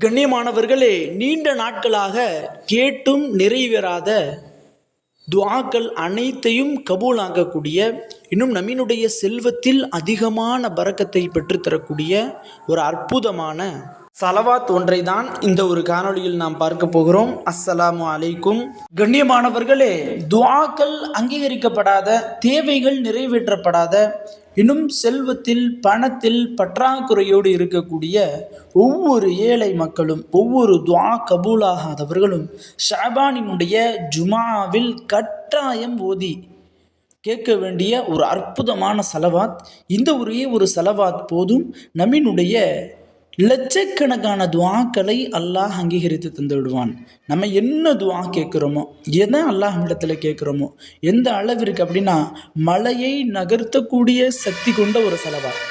கண்ணியமானவர்களே, நீண்ட நாட்களாக கேட்டும் நிறைவேறாத துஆக்கள் அனைத்தையும் கபூலாக்கக்கூடிய, இன்னும் நம்மினுடைய செல்வத்தில் அதிகமான பரக்கத்தை பெற்றுத்தரக்கூடிய ஒரு அற்புதமான சலவாத் ஒன்றை தான் இந்த ஒரு காணொளியில் நாம் பார்க்க போகிறோம். அஸ்ஸலாமு அலைக்கும். கண்ணியமானவர்களே, துஆக்கள் அங்கீகரிக்கப்படாத, தேவைகள் நிறைவேற்றப்படாத, இன்னும் செல்வத்தில் பணத்தில் பற்றாக்குறையோடு இருக்கக்கூடிய ஒவ்வொரு ஏழை மக்களும், ஒவ்வொரு துஆ கபூலாகாதவர்களும் ஷஅபானினுடைய ஜுமாவில் கட்டாயம் ஓதி கேட்க வேண்டிய ஒரு அற்புதமான சலவாத். இந்த ஒரே ஒரு சலவாத் போதும் நம்மினுடைய லட்சக்கணக்கான துஆக்களை அல்லாஹ் அங்கீகரித்து தந்து விடுவான். நம்ம என்ன துஆ கேட்குறோமோ, எதை அல்லாஹ் இடத்துல கேட்குறோமோ, எந்த அளவிற்கு அப்படின்னா மலையை நகர்த்தக்கூடிய சக்தி கொண்ட ஒரு சலவாத்.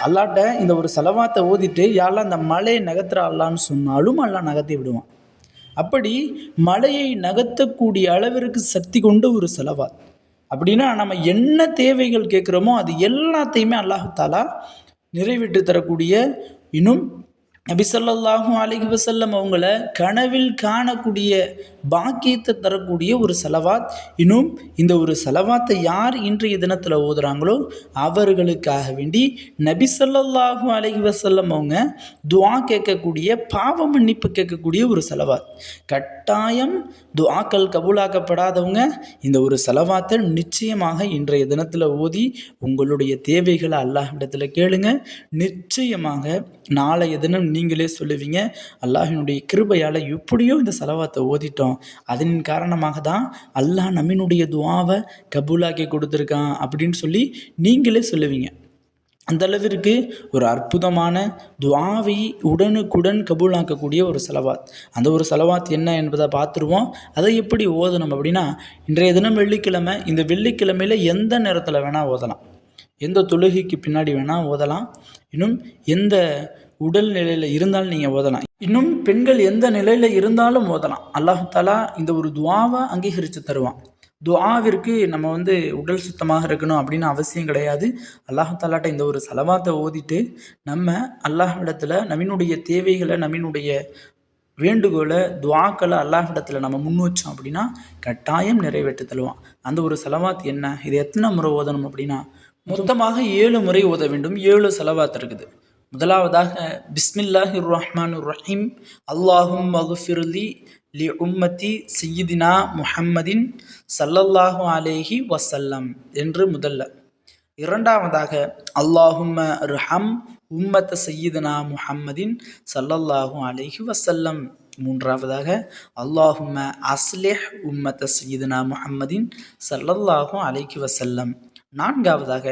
அல்லாட்ட இந்த ஒரு சலவாத்தை ஓதிட்டு யாரெல்லாம் அந்த மலையை நகர்த்துற அல்லான்னு சொன்னாலும் அல்லாஹ் நகர்த்தி விடுவான். அப்படி மலையை நகர்த்தக்கூடிய அளவிற்கு சக்தி கொண்ட ஒரு சலவாத். அப்படின்னா நம்ம என்ன தேவைகள் கேட்குறோமோ அது எல்லாத்தையுமே அல்லாஹ் தஆலா நிறைவேற்றி தரக்கூடிய, இன்னும் நபி ஸல்லல்லாஹு அலைஹி வஸல்லம் அவங்கள கனவில் காணக்கூடிய பாக்கியத்தை தரக்கூடிய ஒரு சலவாத். இன்னும் இந்த ஒரு சலவாத்தை யார் இன்றைய தினத்தில் ஓதுறாங்களோ அவர்களுக்காக வேண்டி நபி ஸல்லல்லாஹு அலைஹி வஸல்லம் அவங்க துஆ கேட்கக்கூடிய, பாவ மன்னிப்பு கேட்கக்கூடிய ஒரு சலவாத். கட்டாயம் துஆக்கள் கபூலாக்கப்படாதவங்க இந்த ஒரு சலவாத்தை நிச்சயமாக இன்றைய தினத்தில் ஓதி உங்களுடைய தேவைகளை அல்லாஹ் இடத்துல கேளுங்க. நிச்சயமாக நாளைய தினம் நீங்களே சொல்லுவீங்க, அல்லாஹினுடைய கிருபையால் எப்படியோ இந்த சலவாத்தை ஓதிட்டோம், அதன் காரணமாக தான் அல்லாஹ் நம்மினுடைய துஆவை கபூலாக்கி கொடுத்துருக்கான் அப்படின்னு சொல்லி நீங்களே சொல்லுவீங்க. அந்த அளவிற்கு ஒரு அற்புதமான துஆவை உடனுக்குடன் கபூலாக்கக்கூடிய ஒரு சலவாத். அந்த ஒரு சலவாத் என்ன என்பதை பார்த்துருவோம். அதை எப்படி ஓதணும் அப்படின்னா, இன்றைய தினம் வெள்ளிக்கிழமை. இந்த வெள்ளிக்கிழமையில் எந்த நேரத்தில் வேணால் ஓதலாம், எந்த தொழுகைக்கு பின்னாடி வேணால் ஓதலாம், இன்னும் எந்த உடல் நிலையில் இருந்தாலும் நீங்கள் ஓதலாம், இன்னும் பெண்கள் எந்த நிலையில் இருந்தாலும் ஓதலாம். அல்லாஹ் தஆலா இந்த ஒரு துஆவை அங்கீகரித்து தருவான். துஆவிற்கு நம்ம உடல் சுத்தமாக இருக்கணும் அப்படின்னு அவசியம் கிடையாது. அல்லாஹ் தஆலாட்ட இந்த ஒரு சலவாத்தை ஓதிட்டு நம்ம அல்லாஹ்விடத்தில் நம்மினுடைய தேவைகளை, நம்மினுடைய வேண்டுகோளை, துஆக்களை அல்லாஹ்விடத்தில் நம்ம முன் வச்சோம் அப்படின்னா கட்டாயம் நிறைவேற்றி தருவான். அந்த ஒரு சலவாத் என்ன, இது எத்தனை முறை ஓதணும் அப்படின்னா மொத்தமாக 7 முறை ஓத வேண்டும். 7 சலவாத் இருக்குது. முதலாவதாக பிஸ்மில்லாஹிர் ரஹ்மானிர் ரஹீம் அல்லாஹும்ம ஃபிர்லி லி உம்மதி சய்யிதினா முஹம்மதின் ஸல்லல்லாஹு அலைஹி வஸல்லம் என்று முதல்ல. இரண்டாவதாக அல்லாஹும்ம அர்ஹம் உம்மத சய்யிதினா முஹம்மதின் ஸல்லல்லாஹு அலைஹி வஸல்லம். மூன்றாவதாக அல்லாஹும்ம அஸ்லிஹ் உம்மத சய்யிதினா முஹம்மதின் ஸல்லல்லாஹு அலைஹி வஸல்லம். நான்காவதாக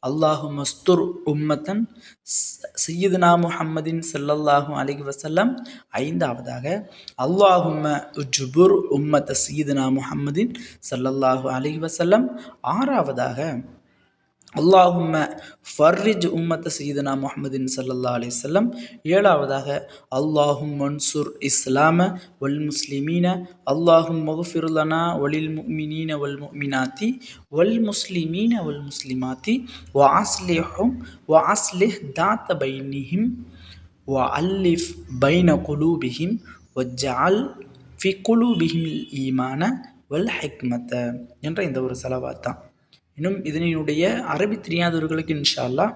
அல்லாஹும்ம ஸ்துர் உம்மத்தன் சய்யிதுனா முஹம்மதின் ஸல்லல்லாஹு அலைஹி வஸல்லம். ஐந்தாவதாக அல்லாஹும்ம உஜ்புர் உம்மத்த சய்யிதுனா முஹம்மதின் ஸல்லல்லாஹு அலைஹி வஸல்லம். ஆறாவதாக அல்லாஹும்ம ஃபர்ரிஜ் உம்மத்த சய்யிதுனா முஹம்மதின் ஸல்லல்லாஹு அலைஹி வஸல்லம். ஏழாவதாக அல்லாஹும் மன்சுர் இஸ்லாம வல் முஸ்லிமீன அல்லாஹும் மஃபிர் லனா வலில் முஃமினீன வல் முஃமினாத்தி வல் முஸ்லிமீன வல் முஸ்லிமாத்தி வ அஸ்லிஹ் தாத்த பைனிஹிம் வ அல்லிஃப் பைன குலூபிஹிம் வஜ்அல் ஃபி குலூபிஹிம் ஈமான வல் ஹிக்மத என்ற இந்த ஒரு சலவாத் தான். இன்னும் இதனுடைய அரபி தெரியாதவர்களுக்கு இன்ஷா அல்லாஹ்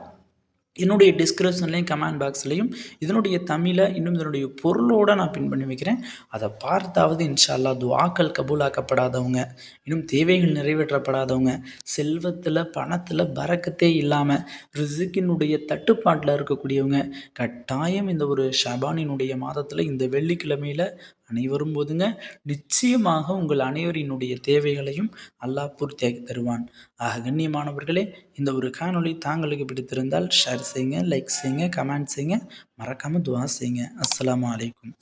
என்னுடைய டிஸ்கிரிப்ஷன்லையும் கமெண்ட் பாக்ஸ்லையும் இதனுடைய தமிழை இன்னும் இதனுடைய பொருளோடு நான் பின் பண்ணி வைக்கிறேன். அதை பார்த்தாவது இன்ஷா அல்லாஹ் துஆக்கள் கபூலாக்கப்படாதவங்க, இன்னும் தேவைகள் நிறைவேற்றப்படாதவங்க, செல்வத்தில் பணத்தில் பரக்கத்தே இல்லாமல் ரிஸ்கினுடைய தட்டுப்பாட்டில் இருக்கக்கூடியவங்க கட்டாயம் இந்த ஒரு ஷபானினுடைய மாதத்தில் இந்த வெள்ளிக்கிழமையில் அனைவரும் போதுங்க. நிச்சயமாக உங்கள் அனைவரினுடைய தேவைகளையும் அல்லாஹ் பூர்த்தியாக்கி தருவான். கண்ணியமானவர்களே, இந்த ஒரு காணொளி தாங்களுக்கு பிடித்திருந்தால் ஷேர் செய்யுங்க, லைக் செய்யுங்க, கமெண்ட் செய்யுங்க, மறக்காமல் துஆ செய்யுங்க. அஸ்ஸலாமு அலைக்கும்.